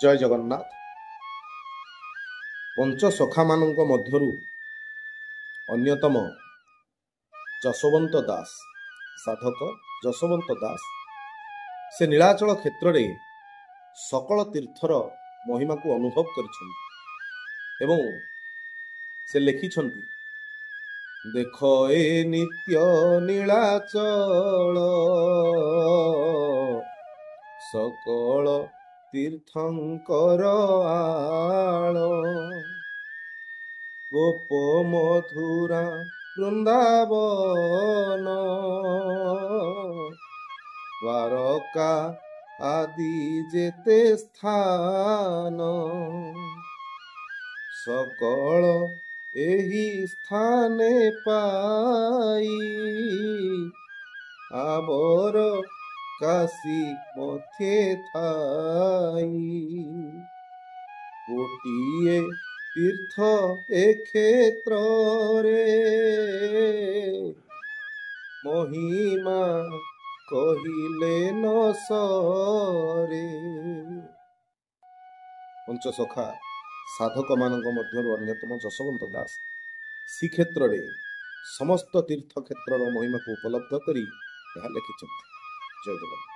जय जगन्नाथ। पंचसखा मानक मध्यरु अन्यतम जशवंत दास साधक जशवंत दास से नीलाचल क्षेत्र में सकल तीर्थर महिमा को अनुभव कर से लिखिछन्ति देख ए नित्य नीलाचल सकल तीर्थंकर आल गोप मधुरा वृंदावन द्वारका आदि जेते स्थान सकल एही स्थाने पाई आबर काशी मथे थाई गोटिए तीर्थ ए क्षेत्र रे महिमा कहिले न सरे। पंचसखा साधक मानक मध्यरु अन्यतम जशवंत दास श्रीक्षेत्र रे समस्त तीर्थ क्षेत्र महिमा को उपलब्ध करी लिखिछन्ति। जय जगन्नाथ।